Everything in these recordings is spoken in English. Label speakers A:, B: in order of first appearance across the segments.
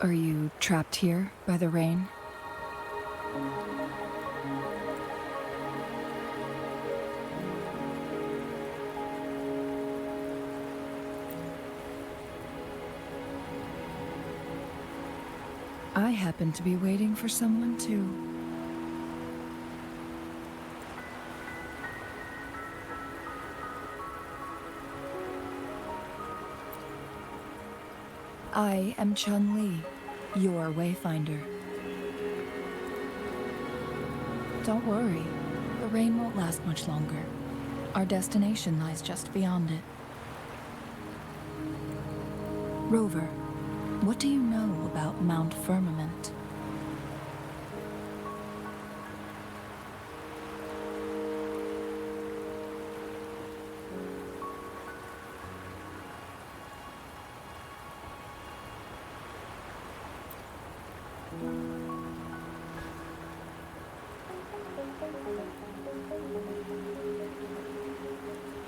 A: Are you trapped here by the rain? I happen to be waiting for someone too. I am Chun-Li, your wayfinder. Don't worry, the rain won't last much longer. Our destination lies just beyond it. Rover, what do you know about Mount Firmament?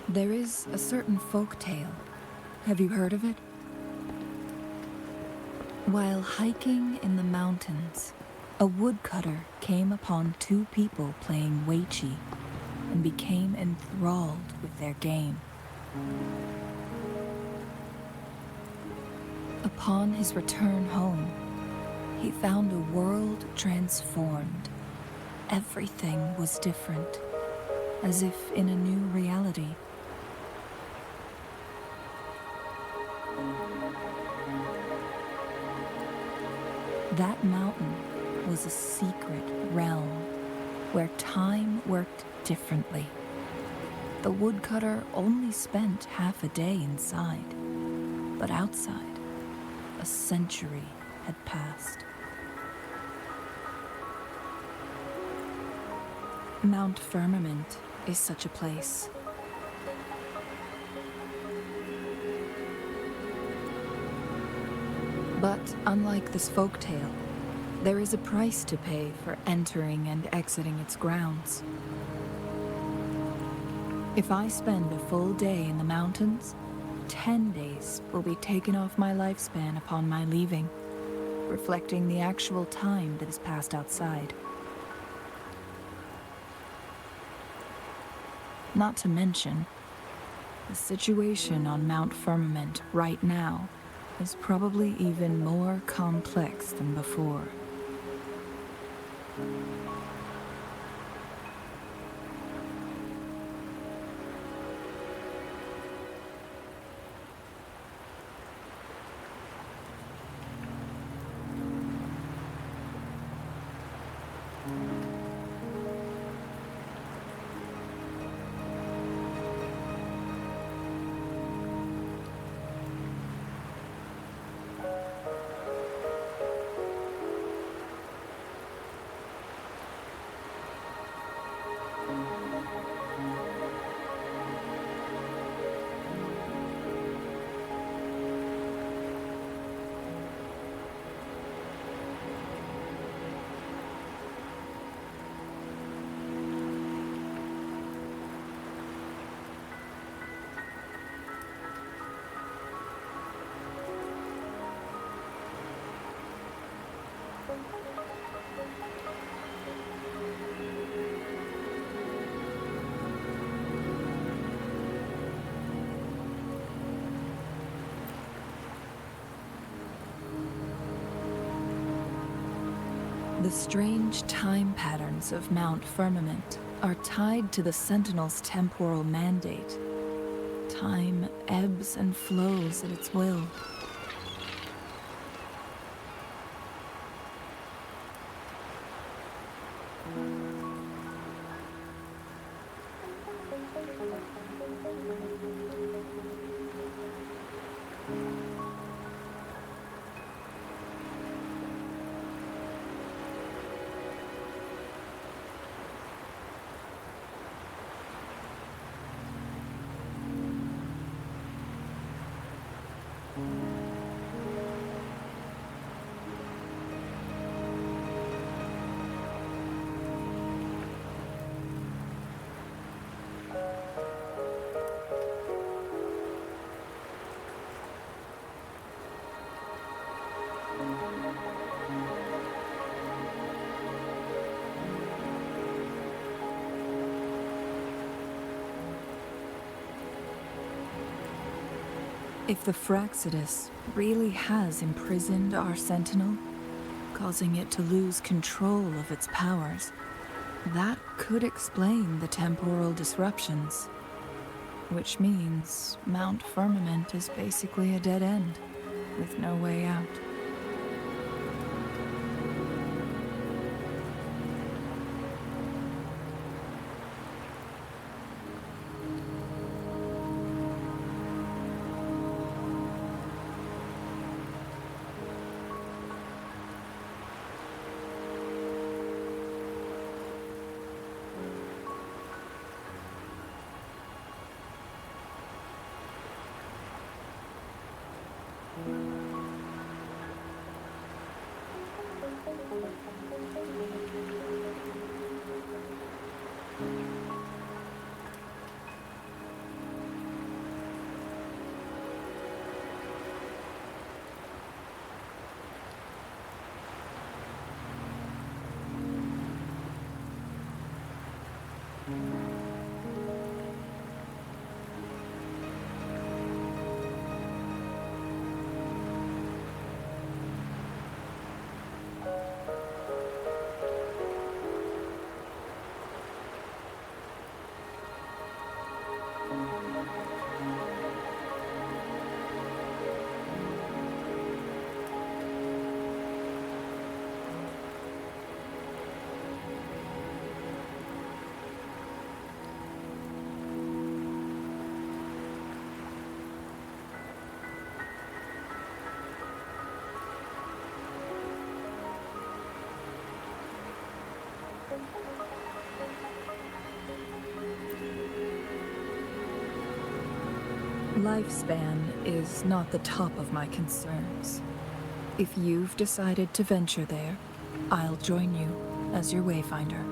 A: There is a certain folk tale. Have you heard of it? While hiking in the mountains, a woodcutter came upon two people playing Weiqi and became enthralled with their game. Upon his return home, he found a world transformed. Everything was different, as if in a new reality. That mountain was a secret realm where time worked differently. The woodcutter only spent half a day inside, but outside, a century had passed. Mount Firmament is such a place. But unlike this folktale, there is a price to pay for entering and exiting its grounds. If I spend a full day in the mountains, 10 days will be taken off my lifespan upon my leaving, reflecting the actual time that has passed outside. Not to mention, the situation on Mount Firmament right now is probably even more complex than before. The strange time patterns of Mount Firmament are tied to the Sentinel's temporal mandate. Time ebbs and flows at its will. If the Fraxidus really has imprisoned our sentinel, causing it to lose control of its powers, that could explain the temporal disruptions. Which means Mount Firmament is basically a dead end, with no way out. Lifespan is not the top of my concerns. If you've decided to venture there, I'll join you as your wayfinder.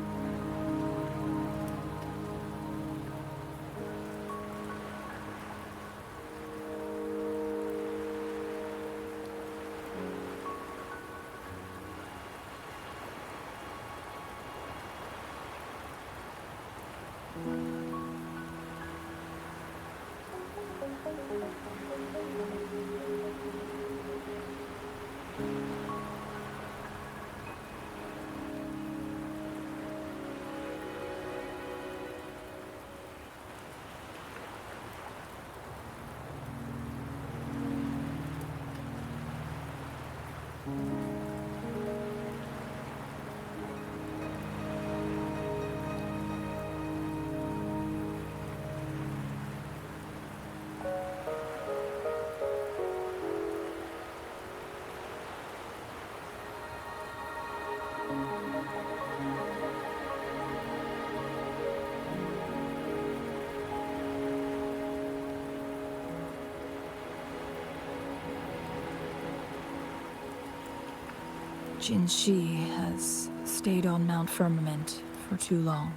A: Jinshi has stayed on Mount Firmament for too long.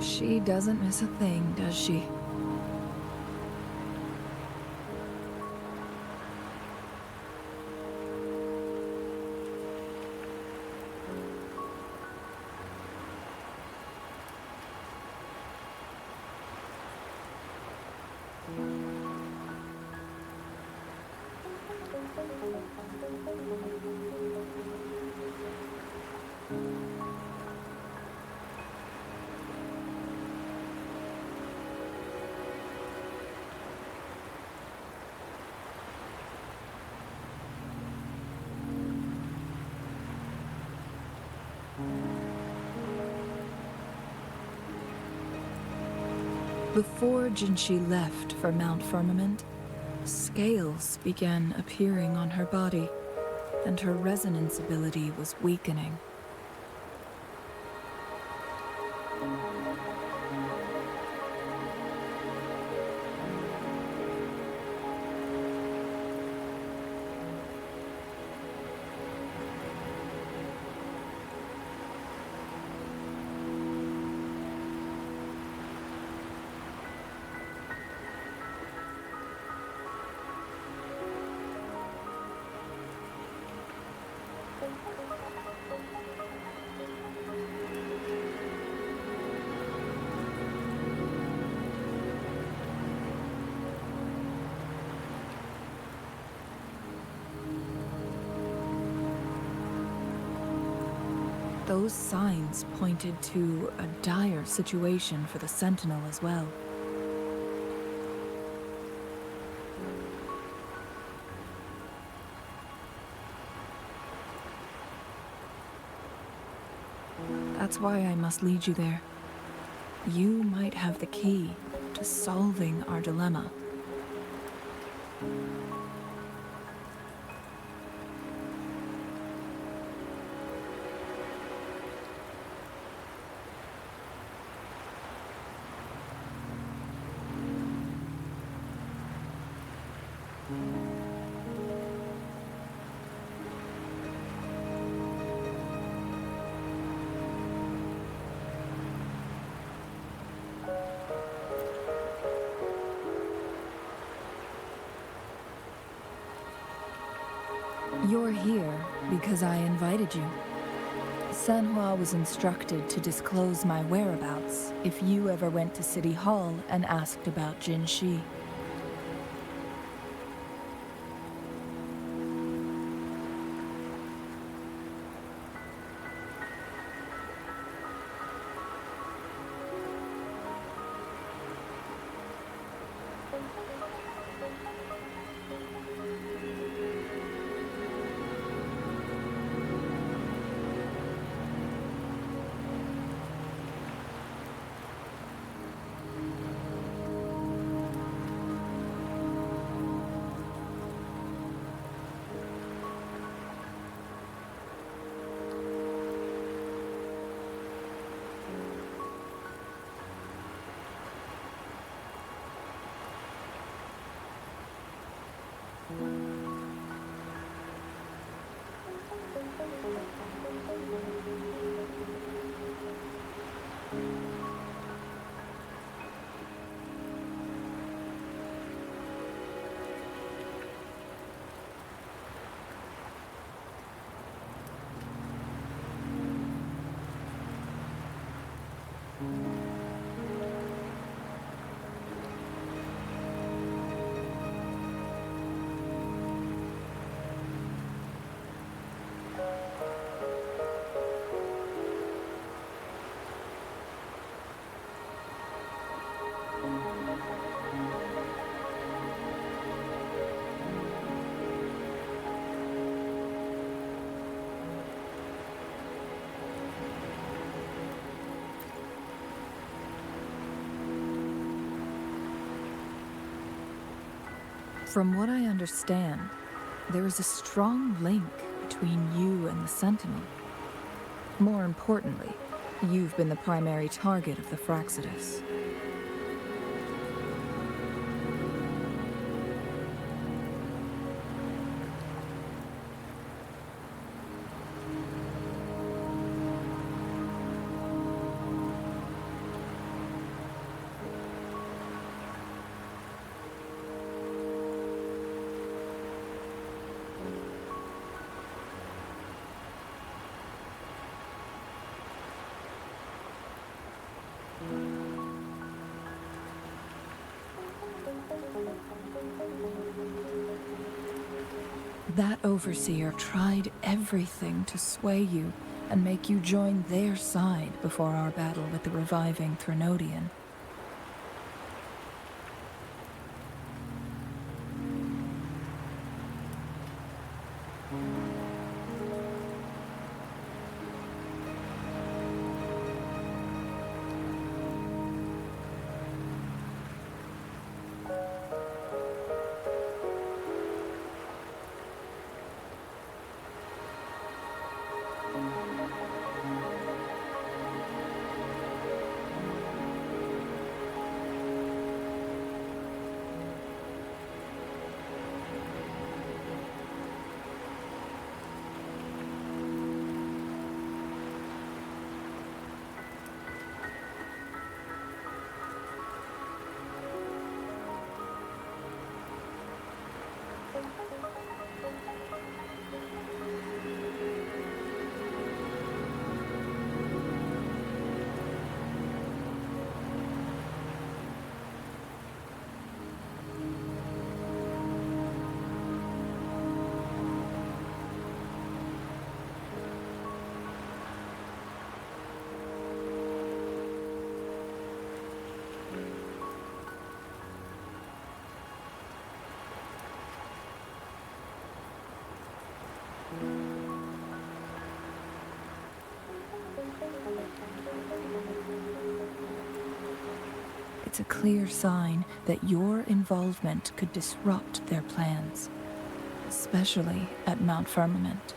A: She doesn't miss a thing, does she? Before Jinshi left for Mount Firmament, scales began appearing on her body, and her resonance ability was weakening. Those signs pointed to a dire situation for the Sentinel as well. That's why I must lead you there. You might have the key to solving our dilemma. You're here because I invited you. Sanhua was instructed to disclose my whereabouts if you ever went to City Hall and asked about Jin Shi. From what I understand, there is a strong link between you and the Sentinel. More importantly, you've been the primary target of the Fraxidus. That overseer tried everything to sway you and make you join their side before our battle with the reviving Threnodian. It's a clear sign that your involvement could disrupt their plans, especially at Mount Firmament.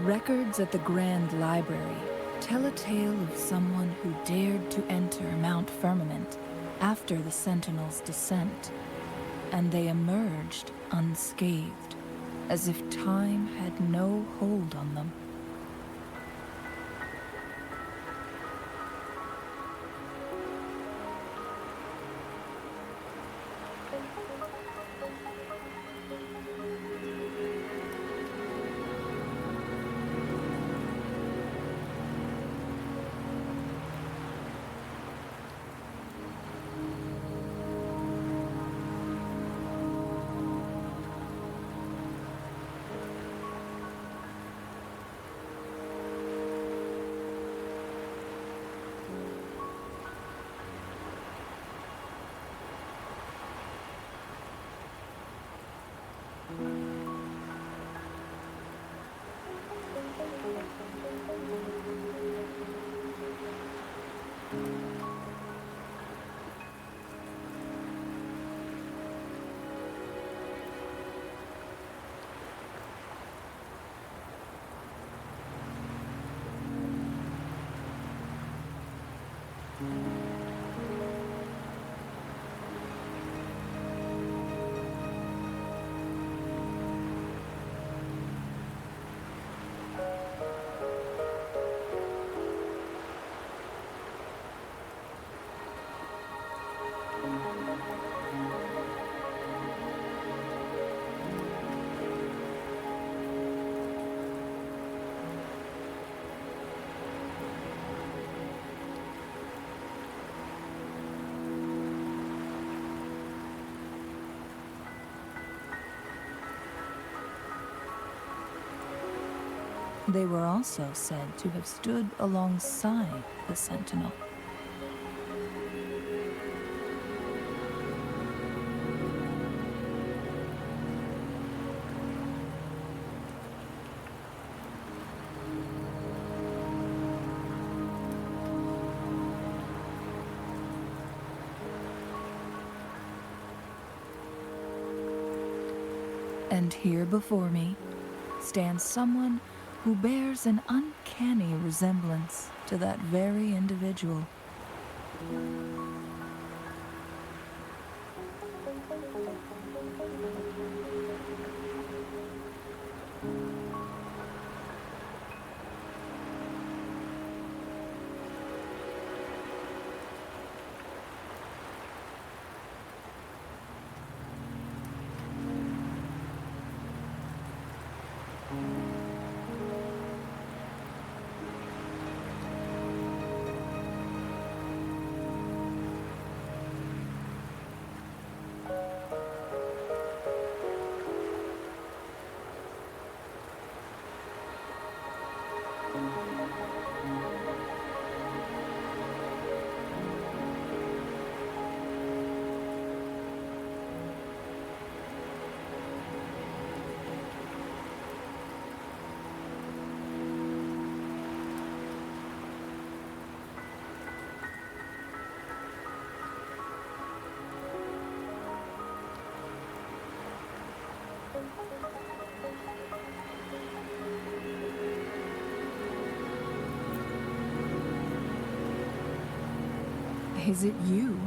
A: Records at the Grand Library tell a tale of someone who dared to enter Mount Firmament after the Sentinels' descent, and they emerged unscathed, as if time had no hold on them. They were also said to have stood alongside the Sentinel. And here before me stands someone who bears an uncanny resemblance to that very individual. Is it you?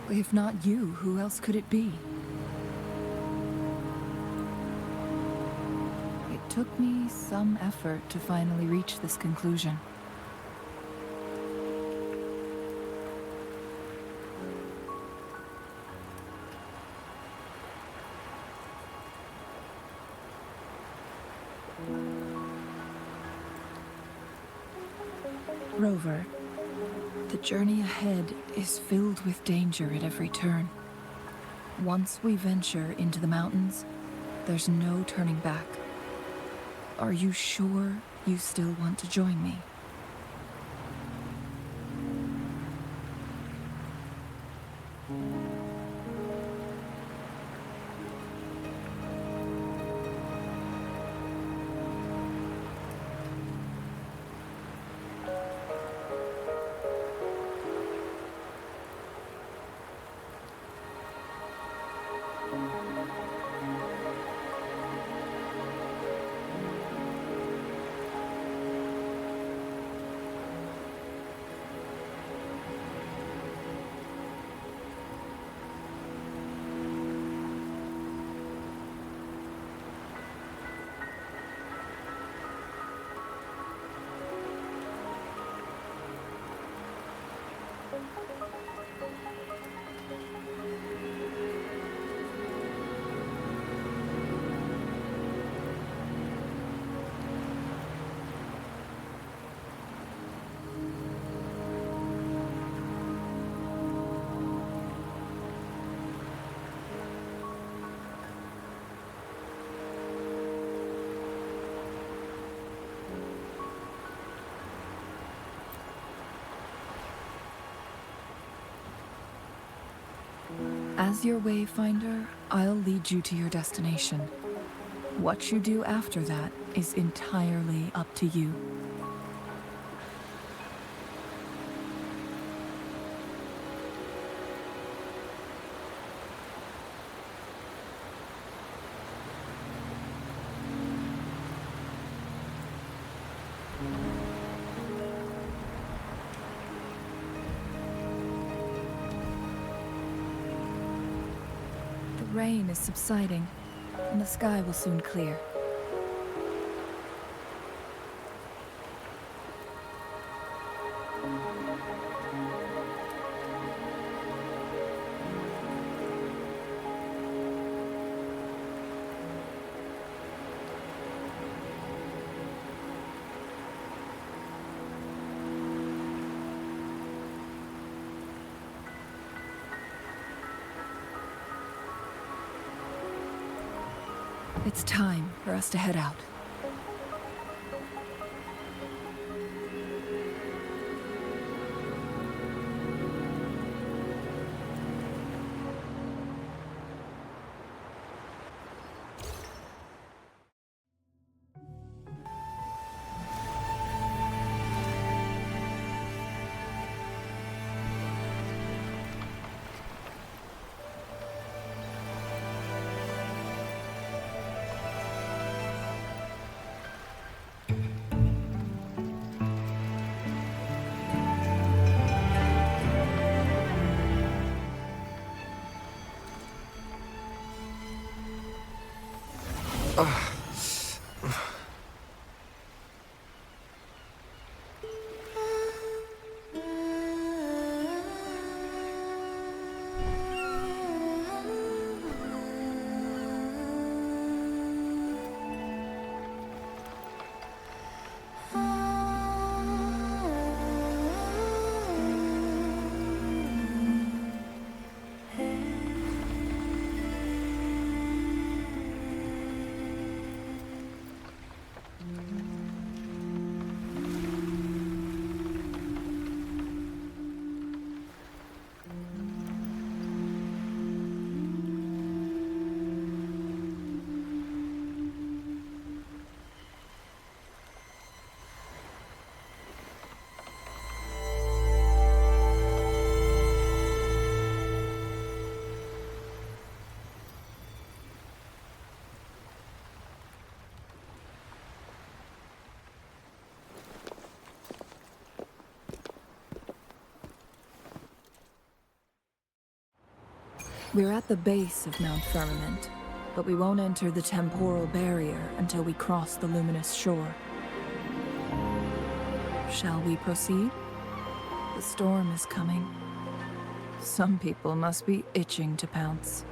A: If not you, who else could it be? It took me some effort to finally reach this conclusion. Rover, the journey ahead is filled with danger at every turn. Once we venture into the mountains, there's no turning back. Are you sure you still want to join me? As your wayfinder, I'll lead you to your destination. What you do after that is entirely up to you. The rain is subsiding, and the sky will soon clear. It's time for us to head out. We're at the base of Mount Firmament, but we won't enter the temporal barrier until we cross the luminous shore. Shall we proceed? The storm is coming. Some people must be itching to pounce.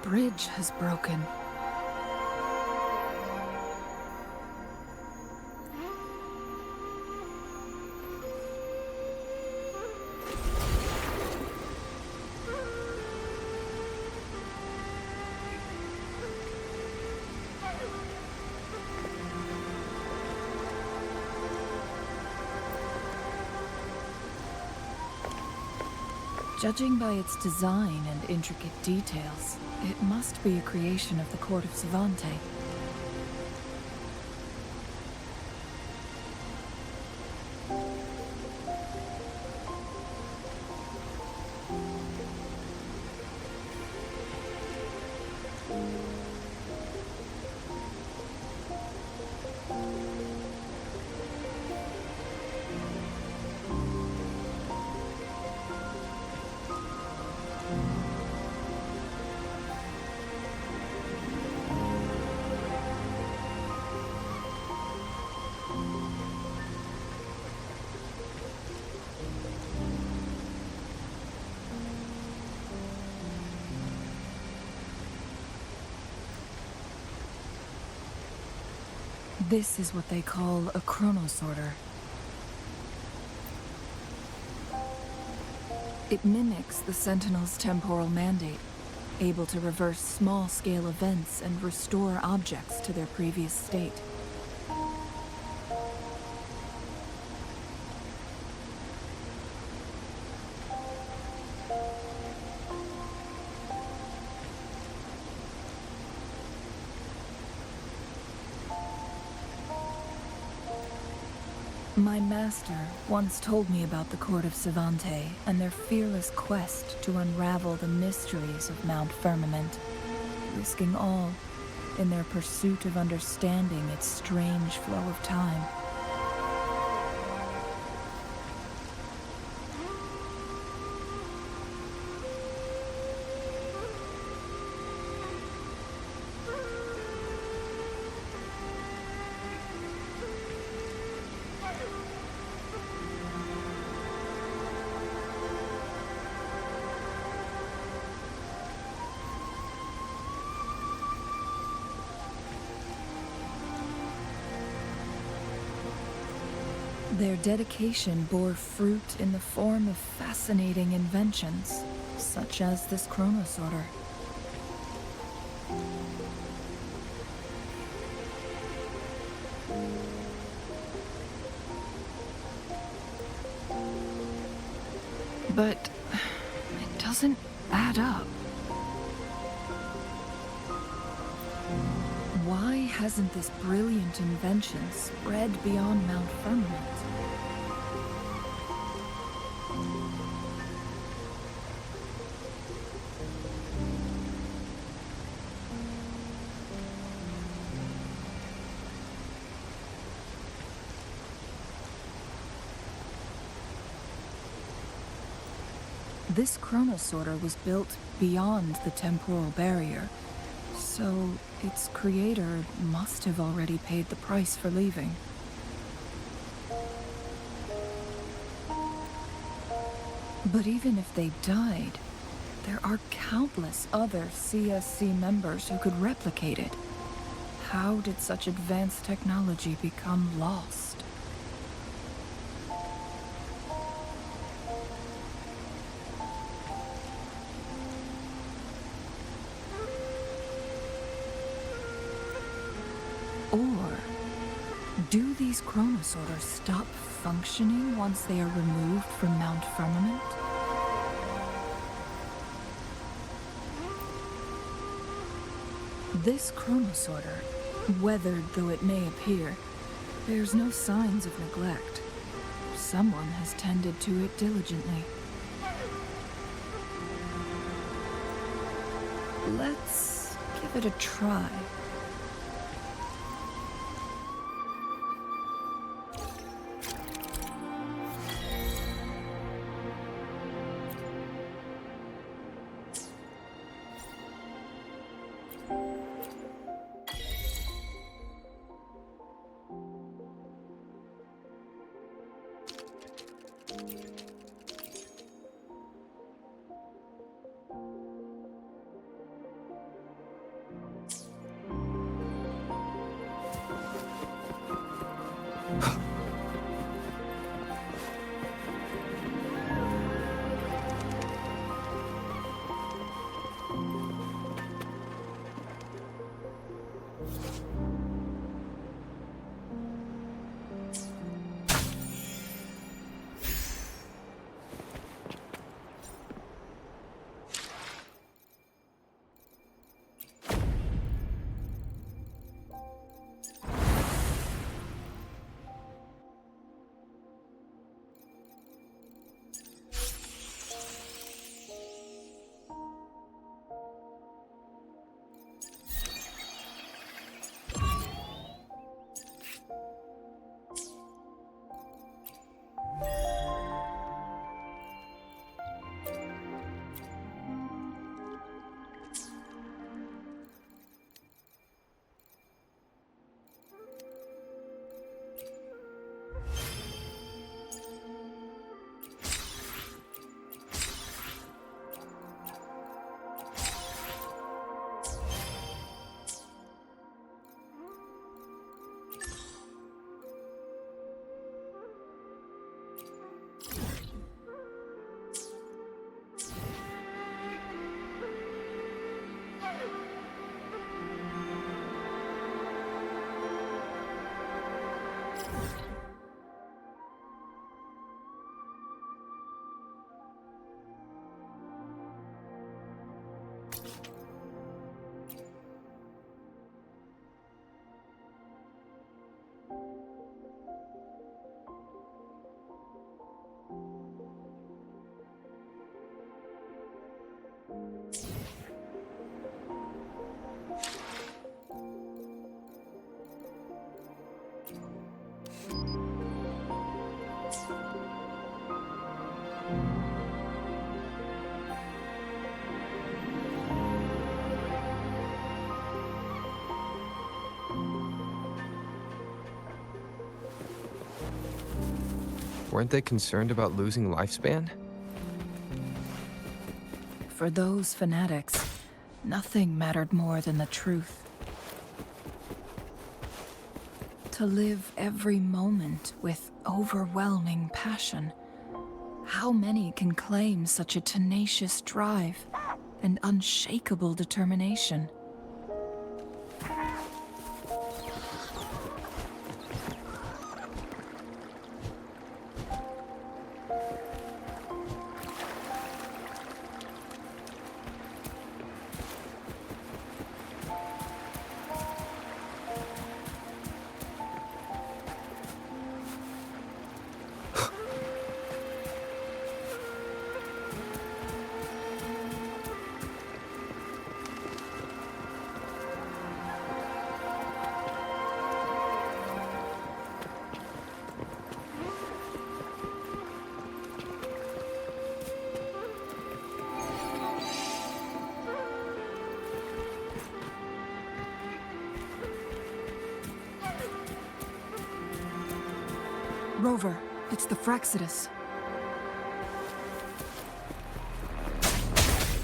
A: bridge has broken. Judging by its design and intricate details, it must be a creation of the court of Savante. This is what they call a chronosorter. It mimics the Sentinel's temporal mandate, able to reverse small-scale events and restore objects to their previous state. My master once told me about the court of Savante and their fearless quest to unravel the mysteries of Mount Firmament, risking all in their pursuit of understanding its strange flow of time. Their dedication bore fruit in the form of fascinating inventions, such as this chronosorter. But it doesn't add up. Why hasn't this brilliant invention spread beyond Mount Firmament? This chronosorter was built beyond the temporal barrier, so its creator must have already paid the price for leaving. But even if they died, there are countless other CSC members who could replicate it. How did such advanced technology become lost? Or do these chronosorters stop functioning once they are removed from Mount Firmament? This chronosorter, weathered though it may appear, bears no signs of neglect. Someone has tended to it diligently. Let's give it a try.
B: Weren't they concerned about losing lifespan?
A: For those fanatics, nothing mattered more than the truth. To live every moment with overwhelming passion. How many can claim such a tenacious drive and unshakable determination? Rover, it's the Fraxidus.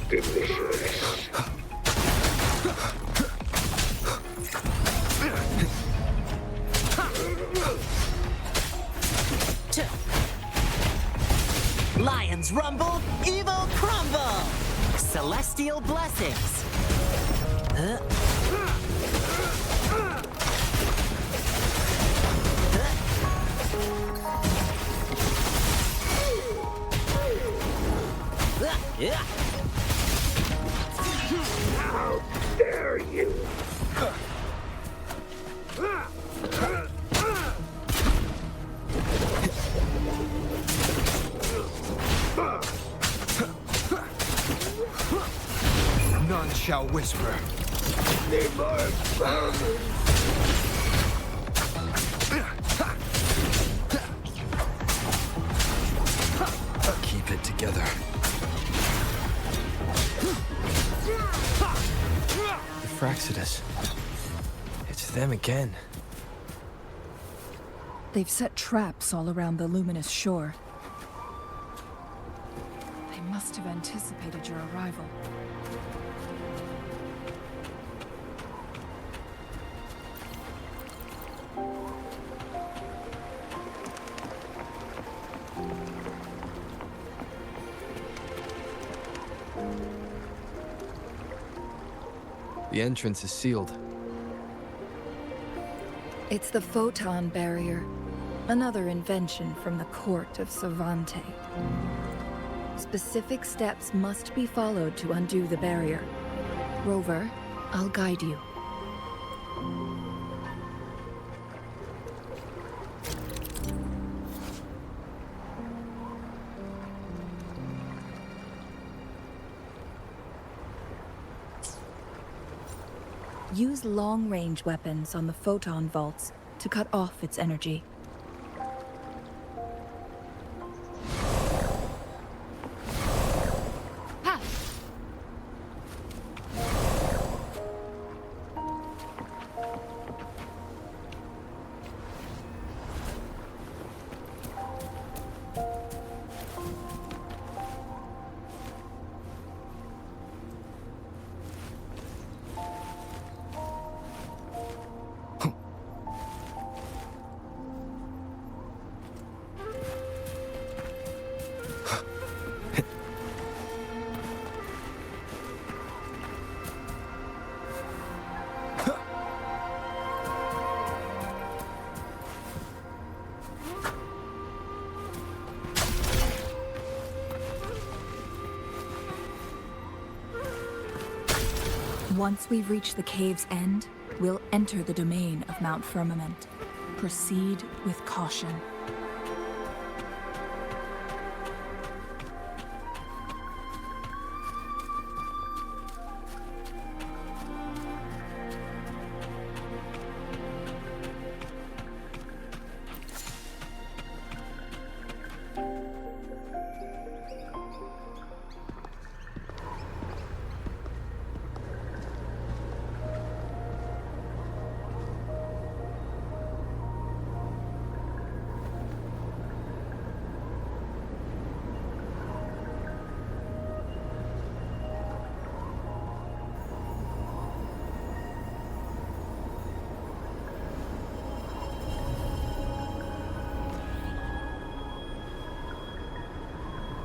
C: Delicious.
D: Lions rumble, evil crumble! Celestial blessings!
C: How dare you!
B: None shall whisper.
C: Need more bombs!
B: Keep it together. The Fraxidus. It's them again.
A: They've set traps all around the luminous shore. They must have anticipated your arrival.
B: The entrance is sealed.
A: It's the photon barrier, another invention from the court of Savante. Specific steps must be followed to undo the barrier. Rover, I'll guide you. Use long-range weapons on the photon vaults to cut off its energy. Once we reach the cave's end, we'll enter the domain of Mount Firmament. Proceed with caution.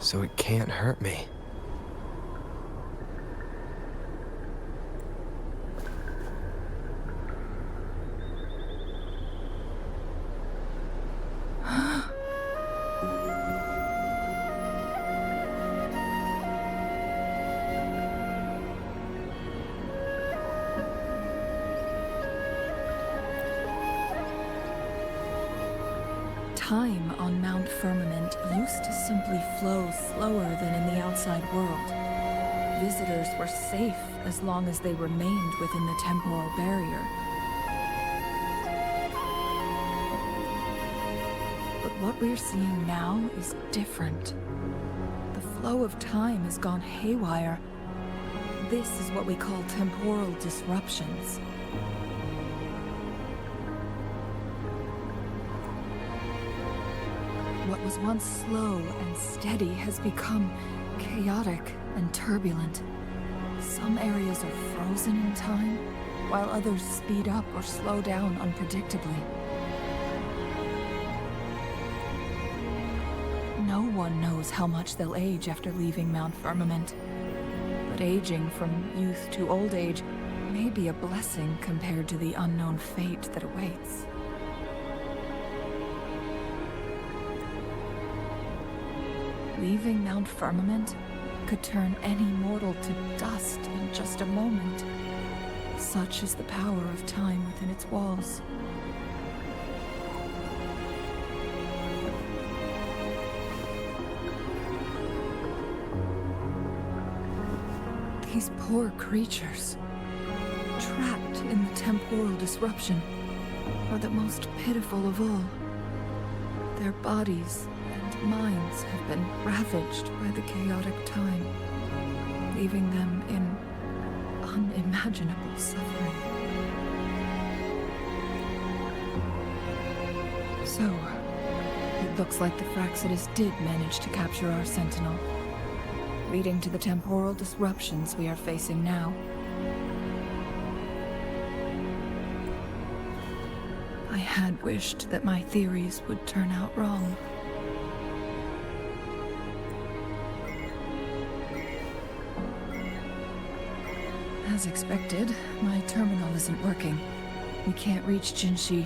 B: So it can't hurt me.
A: Time on Mount Firmament used to simply flow slower than in the outside world. Visitors were safe as long as they remained within the temporal barrier. But what we're seeing now is different. The flow of time has gone haywire. This is what we call temporal disruptions. What was once slow and steady has become chaotic and turbulent. Some areas are frozen in time, while others speed up or slow down unpredictably. No one knows how much they'll age after leaving Mount Firmament, but aging from youth to old age may be a blessing compared to the unknown fate that awaits. Leaving Mount Firmament could turn any mortal to dust in just a moment. Such is the power of time within its walls. These poor creatures, trapped in the temporal disruption, are the most pitiful of all. Their bodies and minds have been ravaged by the chaotic time, leaving them in unimaginable suffering. So, it looks like the Fraxidus did manage to capture our sentinel, leading to the temporal disruptions we are facing now. I had wished that my theories would turn out wrong. As expected, my terminal isn't working. We can't reach Jinshi.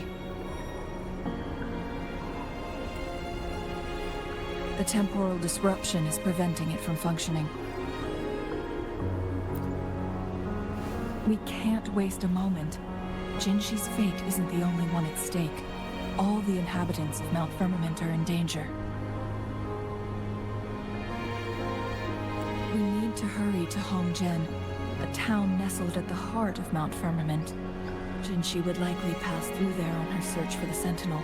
A: The temporal disruption is preventing it from functioning. We can't waste a moment. Jinshi's fate isn't the only one at stake. All the inhabitants of Mount Firmament are in danger. We need to hurry to Hongjian, a town nestled at the heart of Mount Firmament. Jinshi would likely pass through there on her search for the Sentinel.